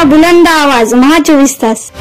बुलंद आवाज, महा 24 तास।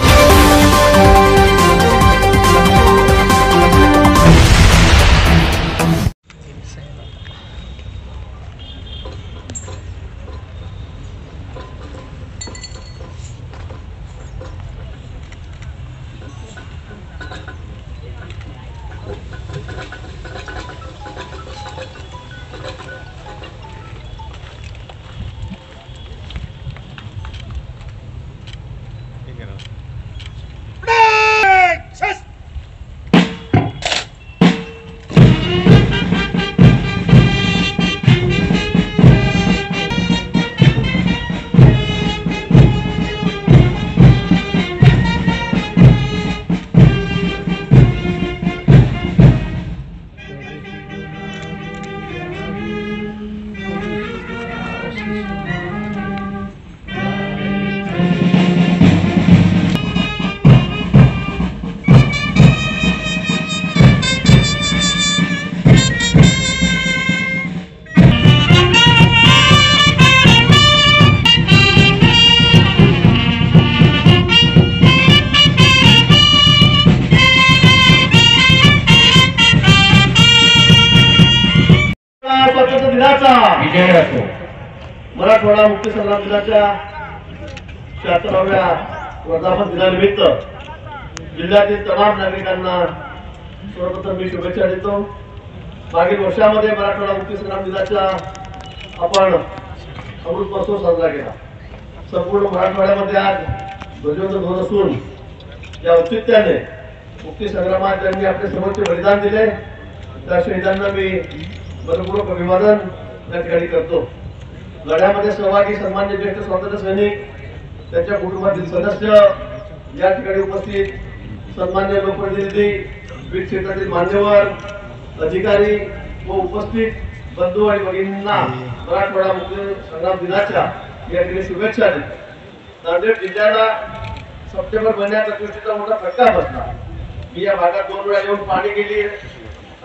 विजय असो। मराठवाडा मुक्ती संग्राम दिनाच्या 76व्या वर्धापन दिनानिमित्त जिल्ह्यातील तमाम नागरिकांना सर्वप्रथम मी शुभेच्छा देतो। मागील वर्षामध्ये मराठवाडा मुक्ती संग्राम दिनाचा आपण अमृत महोत्सव साजरा केला। संपूर्ण मराठवाड्यामध्ये आज ध्वजवंदन होत असून या औचित्याने मुक्ती संग्रामात ज्यांनी आपले सर्वोच्च बलिदान दिले त्या शहीदांना मी मनपूर्वक अभिवादन या ठिकाणी करतो। लढ्यामध्ये सहभागी सन्माननीय ज्येष्ठ स्वातंत्र्य सैनिक, त्यांच्या कुटुंबातील सदस्य, या ठिकाणी उपस्थित सन्माननीय लोकप्रतिनिधी, विविध क्षेत्रातील मान्यवर, अधिकारी व उपस्थित बंधू आणि भगिनींना मराठवाडा मुक्ती संग्राम दिनाच्या या ठिकाणी शुभेच्छा देतो। नांदेड जिल्ह्याला सप्टेंबर महिन्यात अतिवृष्टीचा मोठा फटका बसला। मी या भागात 2 वेळा येऊन पाणी गेली,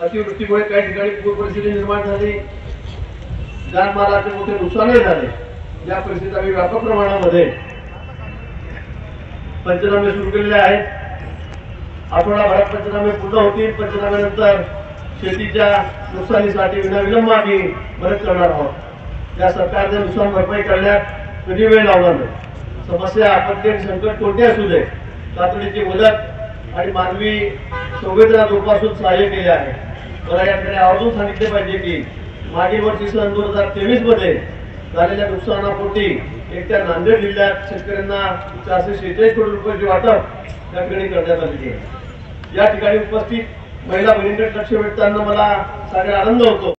अतिवृष्टीमुळे काही ठिकाणी पूर परिस्थिती निर्माण झाली, जानमालाचे मोठे नुकसानही झाले। या परिस्थितीत आम्ही व्यापक प्रमाणामध्ये पंचनामे सुरू केलेले आहेत। आठवडाभरात पंचनामे पूर्ण होतील। पंचनाम्यानंतर शेतीच्या नुकसानीसाठी विनाविलंब आम्ही मदत करणार आहोत। या सरकारने नुकसान भरपाई करण्यात कधी वेळ लावणार नाही। समस्या, आपत्ती आणि संकट कोणते असू दे, तातडीची मदत आणि मानवी संवेदना जोपासून सहाय्य केले आहे। मला या ठिकाणी आवर्जून सांगितले पाहिजे की मागील वर्षी सन 2023 मध्ये झालेल्या नुकसानापोटी एकट्या नांदेड जिल्ह्यात शेतकऱ्यांना 446 कोटी रुपयाचे वाटप या ठिकाणी करण्यात आले आहे। या ठिकाणी उपस्थित महिला भगिनींकडे लक्ष वेधताना मला सारे आनंद होतो।